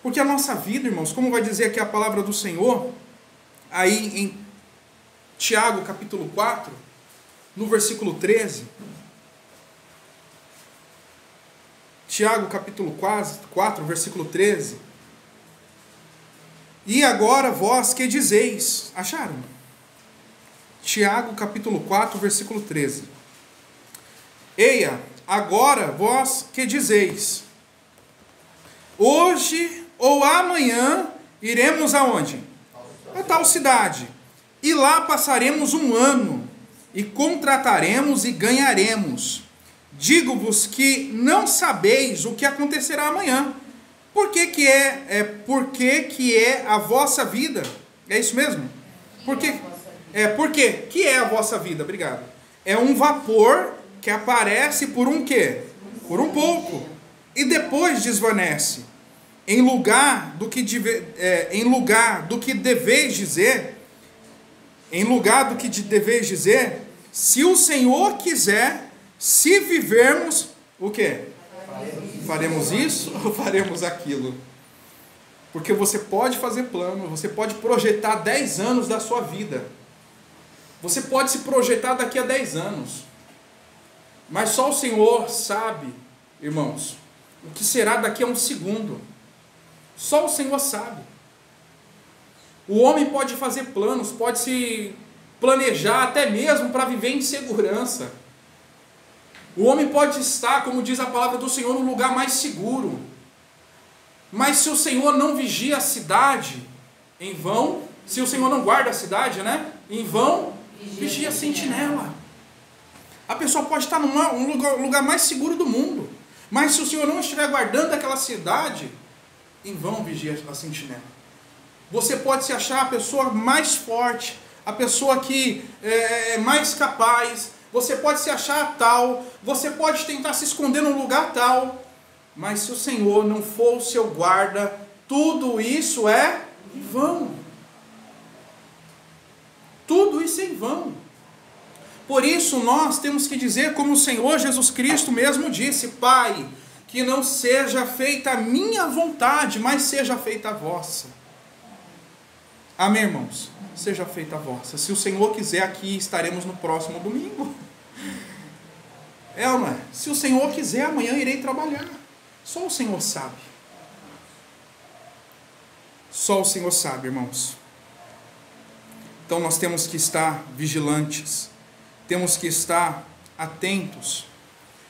Porque a nossa vida, irmãos, como vai dizer aqui a palavra do Senhor, aí em Tiago capítulo 4, no versículo 13. Tiago capítulo 4, versículo 13. E agora vós que dizeis? Acharam? Tiago capítulo 4, versículo 13. Eia, agora vós que dizeis? Hoje ou amanhã iremos aonde? A tal cidade. E lá passaremos um ano, e contrataremos e ganharemos. digo-vos que não sabeis o que acontecerá amanhã. Por que é a vossa vida? É isso mesmo? Por quê? Que é a vossa vida? Obrigado. É um vapor que aparece por um quê? Por um pouco. E depois desvanece. Em lugar do que deveis dizer, se o Senhor quiser, se vivermos, o quê? Faremos isso ou faremos aquilo? Porque você pode fazer plano, você pode projetar 10 anos da sua vida. Você pode se projetar daqui a 10 anos. Mas só o Senhor sabe, irmãos, o que será daqui a um segundo. Só o Senhor sabe. O homem pode fazer planos, pode se planejar até mesmo para viver em segurança. O homem pode estar, como diz a palavra do Senhor, no lugar mais seguro. Mas se o Senhor não vigia a cidade, em vão, se o Senhor não guarda a cidade, né? Em vão, vigia a sentinela. A pessoa pode estar no lugar mais seguro do mundo. Mas se o Senhor não estiver guardando aquela cidade, em vão vigia a sentinela. Você pode se achar a pessoa mais forte, a pessoa que é mais capaz, você pode se achar tal, você pode tentar se esconder num lugar tal, mas se o Senhor não for o seu guarda, tudo isso é em vão. Tudo isso é em vão. Por isso nós temos que dizer como o Senhor Jesus Cristo mesmo disse: Pai, que não seja feita a minha vontade, mas seja feita a vossa. Amém, irmãos? Seja feita a vossa. Se o Senhor quiser, aqui estaremos no próximo domingo. Não é? Se o Senhor quiser, amanhã irei trabalhar. Só o Senhor sabe. Só o Senhor sabe, irmãos. Então nós temos que estar vigilantes. Temos que estar atentos.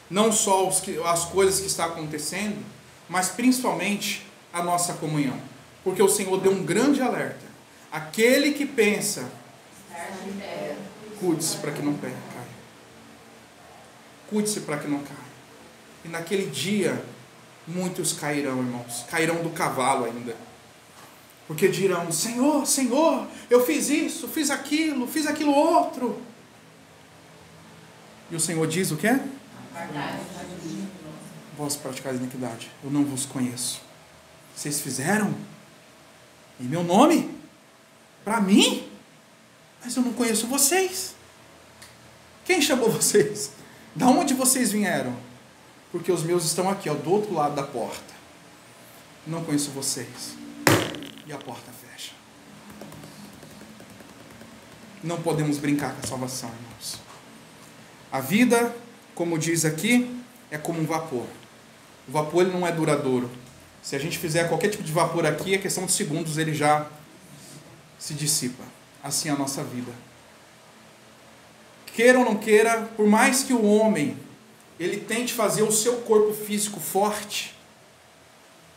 Não só as coisas que estão acontecendo, mas principalmente a nossa comunhão. Porque o Senhor deu um grande alerta. Aquele que pensa, cuide-se para que não caia. Cuide-se para que não caia. E naquele dia, muitos cairão, irmãos. Cairão do cavalo ainda. Porque dirão: Senhor, Senhor, eu fiz isso, fiz aquilo outro. E o Senhor diz o quê? Vós praticais iniquidade, eu não vos conheço. Vocês fizeram em meu nome, para mim, mas eu não conheço vocês. Quem chamou vocês? Da onde vocês vieram? Porque os meus estão aqui, do outro lado da porta. Não conheço vocês. E a porta fecha. Não podemos brincar com a salvação, irmãos. A vida, como diz aqui, é como um vapor. O vapor ele não é duradouro. Se a gente fizer qualquer tipo de vapor aqui, é questão de segundos, ele já se dissipa. Assim é a nossa vida. Queira ou não queira, por mais que o homem ele tente fazer o seu corpo físico forte,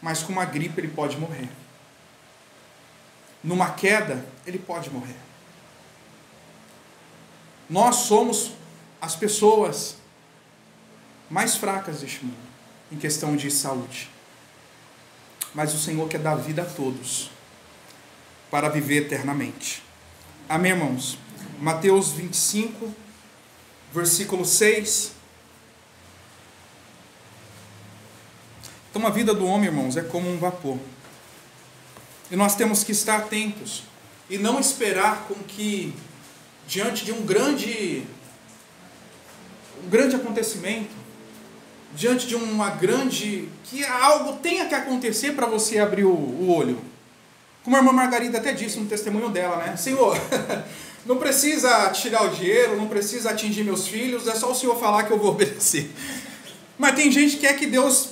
mas com uma gripe ele pode morrer. Numa queda, ele pode morrer. Nós somos as pessoas mais fracas deste mundo, em questão de saúde. Mas o Senhor quer dar vida a todos, para viver eternamente. Amém, irmãos? Mateus 25, versículo 6. Então a vida do homem, irmãos, é como um vapor. E nós temos que estar atentos e não esperar com que, diante de um grande acontecimento, diante de que algo tenha que acontecer para você abrir o olho. Como a irmã Margarida até disse no testemunho dela, né? Senhor, não precisa tirar o dinheiro, não precisa atingir meus filhos, é só o Senhor falar que eu vou obedecer. Mas tem gente que quer que Deus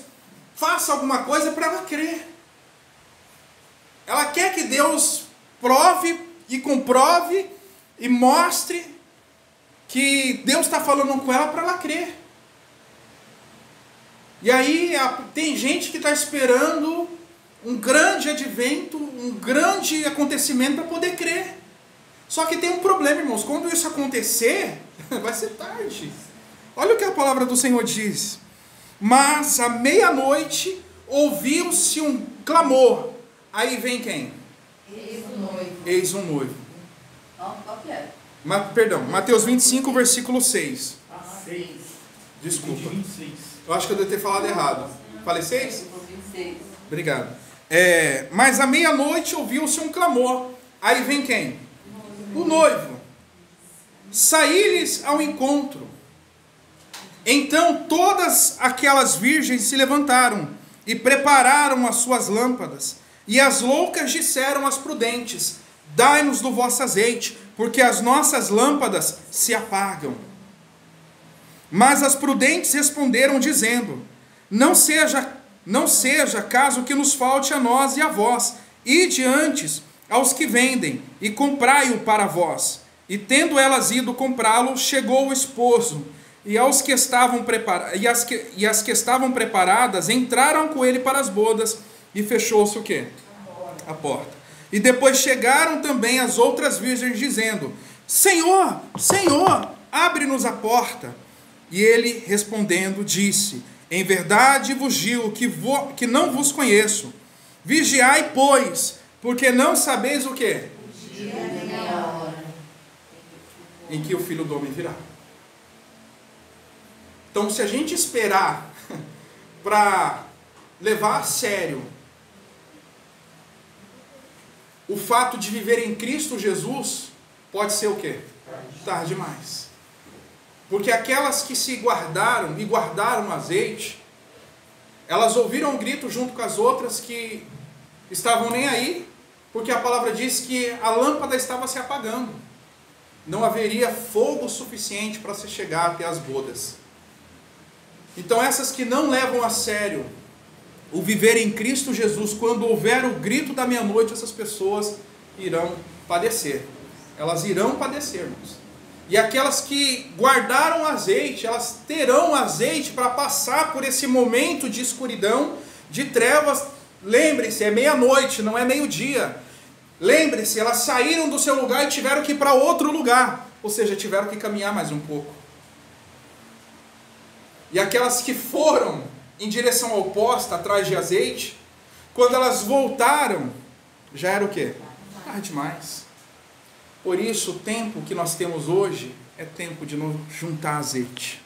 faça alguma coisa para ela crer. Ela quer que Deus prove e comprove e mostre que Deus está falando com ela para ela crer. E aí tem gente que está esperando um grande advento, um grande acontecimento para poder crer. Só que tem um problema, irmãos. Quando isso acontecer, vai ser tarde. Olha o que a palavra do Senhor diz. Mas à meia-noite ouviu-se um clamor. Aí vem quem? Eis o noivo. Eis um noivo. Qual que é? Perdão, Mateus 25, versículo 6. 6. Desculpa. 26. Eu acho que eu devo ter falado errado. Falei 6? 26. Obrigado. Mas à meia-noite ouviu-se um clamor. Aí vem quem? O noivo. Saí-lhes ao encontro. Então todas aquelas virgens se levantaram e prepararam as suas lâmpadas. E as loucas disseram às prudentes: dai-nos do vosso azeite, porque as nossas lâmpadas se apagam. Mas as prudentes responderam, dizendo: não seja caso que nos falte a nós e a vós. Ide antes aos que vendem e comprai-o para vós. E tendo elas ido comprá-lo, chegou o esposo. E as que estavam preparadas entraram com ele para as bodas, e fechou-se o quê? A porta. E depois chegaram também as outras virgens, dizendo: Senhor, Senhor, abre-nos a porta. E ele, respondendo, disse: em verdade vos digo que não vos conheço. Vigiai, pois, porque não sabeis o quê? O dia nem a hora Em que o Filho do Homem virá. Então, se a gente esperar para levar a sério o fato de viver em Cristo Jesus, pode ser o quê? Tarde demais. Porque aquelas que se guardaram e guardaram o azeite, elas ouviram um grito junto com as outras que estavam nem aí, porque a palavra diz que a lâmpada estava se apagando. Não haveria fogo suficiente para se chegar até as bodas. Então essas que não levam a sério o viver em Cristo Jesus, quando houver o grito da meia-noite, essas pessoas irão padecer. Elas irão padecer, irmãos. E aquelas que guardaram azeite, elas terão azeite para passar por esse momento de escuridão, de trevas. Lembre-se, é meia-noite, não é meio-dia. Lembre-se, elas saíram do seu lugar e tiveram que ir para outro lugar. Ou seja, tiveram que caminhar mais um pouco. E aquelas que foram em direção oposta, atrás de azeite, quando elas voltaram, já era o quê? Tarde demais. Por isso, o tempo que nós temos hoje é tempo de nos juntar azeite.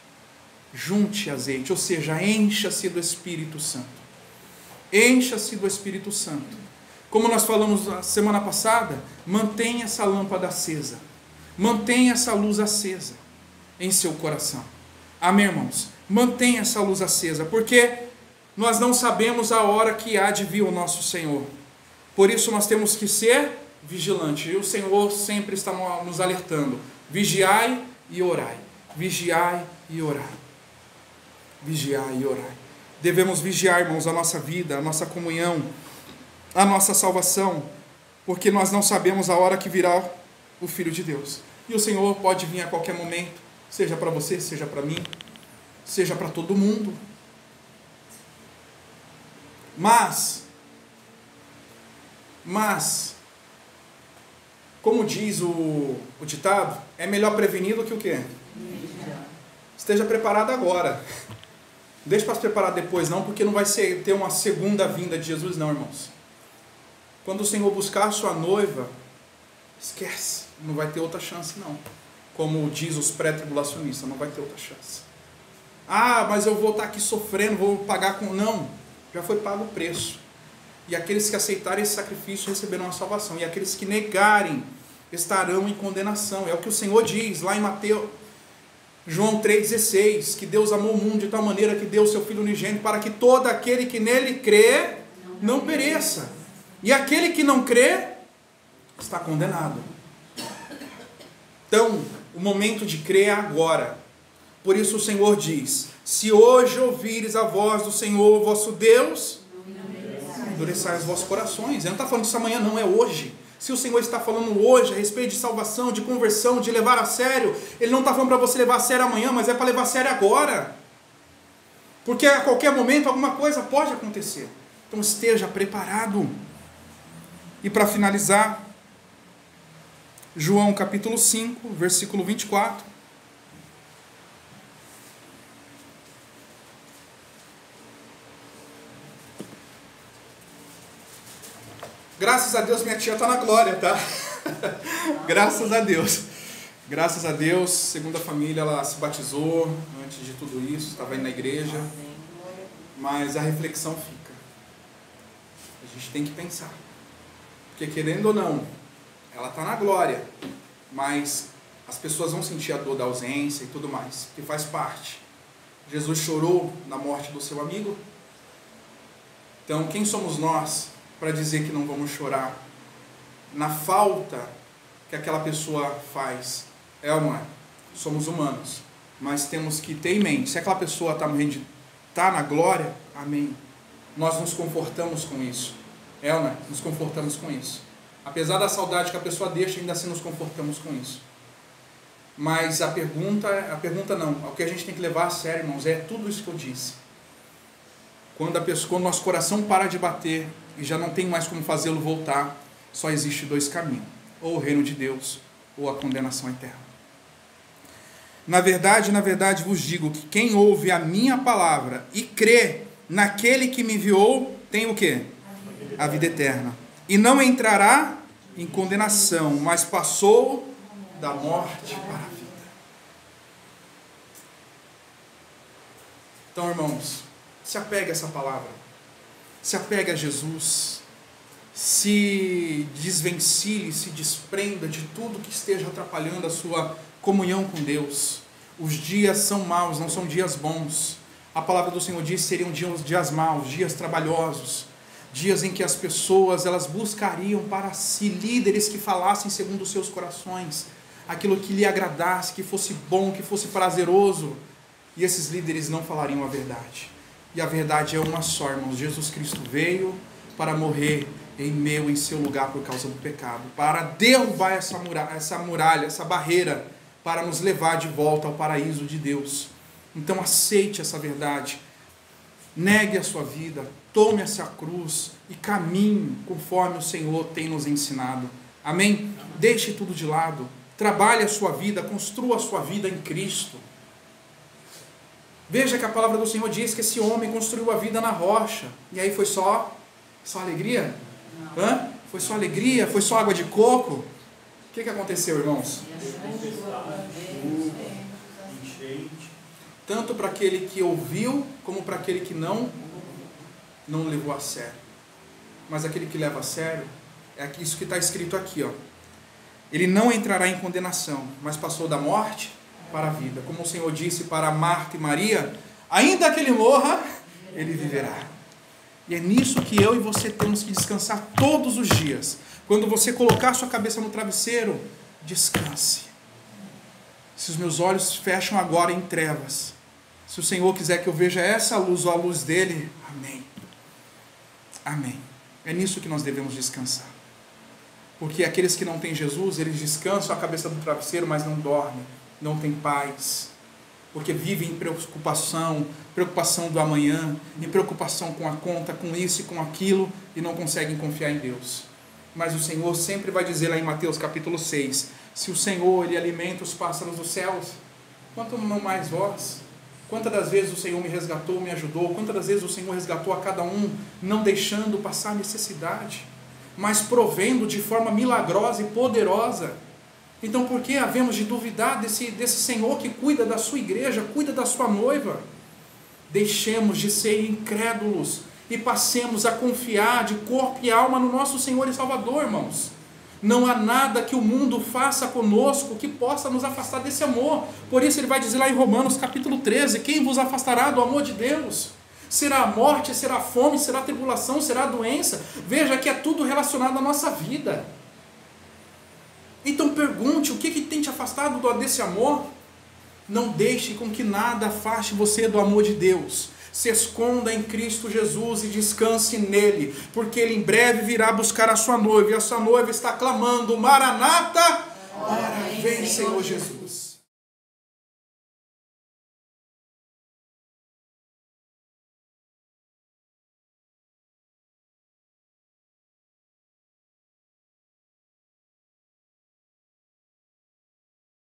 Junte azeite, ou seja, encha-se do Espírito Santo. Encha-se do Espírito Santo. Como nós falamos na semana passada, mantenha essa lâmpada acesa. Mantenha essa luz acesa em seu coração. Amém, irmãos? Mantenha essa luz acesa, porque nós não sabemos a hora que há de vir o nosso Senhor. Por isso nós temos que ser vigilantes. E o Senhor sempre está nos alertando. Vigiai e orai. Vigiai e orai. Vigiai e orai. Devemos vigiar, irmãos, a nossa vida, a nossa comunhão, a nossa salvação, porque nós não sabemos a hora que virá o Filho de Deus. E o Senhor pode vir a qualquer momento, seja para você, seja para mim, seja para todo mundo. Mas, como diz o ditado, é melhor prevenir do que o quê? Esteja preparado agora. Deixa para se preparar depois não, porque não vai ter uma segunda vinda de Jesus não, irmãos. Quando o Senhor buscar a sua noiva, esquece, não vai ter outra chance não. Como diz os pré-tribulacionistas, não vai ter outra chance. Ah, mas eu vou estar aqui sofrendo, vou pagar com... Não, já foi pago o preço. E aqueles que aceitarem esse sacrifício receberão a salvação. E aqueles que negarem estarão em condenação. É o que o Senhor diz lá em João 3,16, que Deus amou o mundo de tal maneira que deu o seu Filho unigênito para que todo aquele que nele crê não pereça. E aquele que não crê está condenado. Então, o momento de crer é agora. Por isso o Senhor diz: se hoje ouvires a voz do Senhor, vosso Deus, endureçai os vossos corações. Ele não está falando disso amanhã, não, é hoje. Se o Senhor está falando hoje a respeito de salvação, de conversão, de levar a sério, Ele não está falando para você levar a sério amanhã, mas é para levar a sério agora. Porque a qualquer momento alguma coisa pode acontecer. Então esteja preparado. E para finalizar, João capítulo 5, versículo 24. Graças a Deus minha tia está na glória, tá? Graças a Deus. Graças a Deus, segundo a família, ela se batizou antes de tudo isso, estava indo na igreja. Mas a reflexão fica. A gente tem que pensar. Porque querendo ou não, ela está na glória, mas as pessoas vão sentir a dor da ausência e tudo mais, que faz parte. Jesus chorou na morte do seu amigo. Então, quem somos nós para dizer que não vamos chorar na falta que aquela pessoa faz? É ou não é? Somos humanos, mas temos que ter em mente, se aquela pessoa está morrendo, está na glória, amém. Nós nos confortamos com isso. É ou não é? Nos confortamos com isso. Apesar da saudade que a pessoa deixa, ainda assim nos confortamos com isso. Mas a pergunta não, o que a gente tem que levar a sério, irmãos, é tudo isso que eu disse. Quando o nosso coração para de bater e já não tem mais como fazê-lo voltar, só existe dois caminhos, ou o reino de Deus, ou a condenação eterna. Na verdade vos digo que quem ouve a minha palavra e crê naquele que me enviou, tem o quê? A vida eterna. E não entrará em condenação, mas passou da morte para a vida. Então, irmãos, se apegue a essa palavra. Se apegue a Jesus. Se desvencilhe, se desprenda de tudo que esteja atrapalhando a sua comunhão com Deus. Os dias são maus, não são dias bons. A palavra do Senhor diz que seriam dias maus, dias trabalhosos, dias em que as pessoas elas buscariam para si líderes que falassem segundo os seus corações, aquilo que lhe agradasse, que fosse bom, que fosse prazeroso, e esses líderes não falariam a verdade. E a verdade é uma só, irmãos. Jesus Cristo veio para morrer em seu lugar por causa do pecado, para derrubar essa muralha, essa barreira, para nos levar de volta ao paraíso de Deus. Então aceite essa verdade, negue a sua vida, tome essa cruz e caminhe conforme o Senhor tem nos ensinado. Amém? Deixe tudo de lado, trabalhe a sua vida, construa a sua vida em Cristo. Veja que a palavra do Senhor diz que esse homem construiu a vida na rocha, e aí foi só alegria? Hã? Foi só alegria? Foi só água de coco? O que aconteceu, irmãos? Tanto para aquele que ouviu, como para aquele que não levou a sério. Mas aquele que leva a sério, é isso que está escrito aqui, ó. Ele não entrará em condenação, mas passou da morte para a vida. Como o Senhor disse para Marta e Maria, ainda que ele morra, ele viverá. E é nisso que eu e você temos que descansar todos os dias. Quando você colocar sua cabeça no travesseiro, descanse. Se os meus olhos fecham agora em trevas, se o Senhor quiser que eu veja essa luz ou a luz dele, amém. Amém. É nisso que nós devemos descansar. Porque aqueles que não têm Jesus, eles descansam a cabeça do travesseiro, mas não dormem, não têm paz. Porque vivem em preocupação do amanhã, em preocupação com a conta, com isso e com aquilo, e não conseguem confiar em Deus. Mas o Senhor sempre vai dizer lá em Mateus capítulo 6, se o Senhor ele alimenta os pássaros dos céus, quanto não mais vós? Quantas das vezes o Senhor me resgatou, me ajudou? Quantas das vezes o Senhor resgatou a cada um, não deixando passar necessidade, mas provendo de forma milagrosa e poderosa? Então por que havemos de duvidar desse Senhor que cuida da sua igreja, cuida da sua noiva? Deixemos de ser incrédulos e passemos a confiar de corpo e alma no nosso Senhor e Salvador, irmãos. Não há nada que o mundo faça conosco que possa nos afastar desse amor. Por isso ele vai dizer lá em Romanos capítulo 13, quem vos afastará do amor de Deus? Será a morte, será a fome, será a tribulação, será a doença? Veja que é tudo relacionado à nossa vida. Então pergunte, o que tem te afastado desse amor? Não deixe com que nada afaste você do amor de Deus. Se esconda em Cristo Jesus e descanse nele, porque ele em breve virá buscar a sua noiva, e a sua noiva está clamando, Maranata, ora vem Senhor Jesus.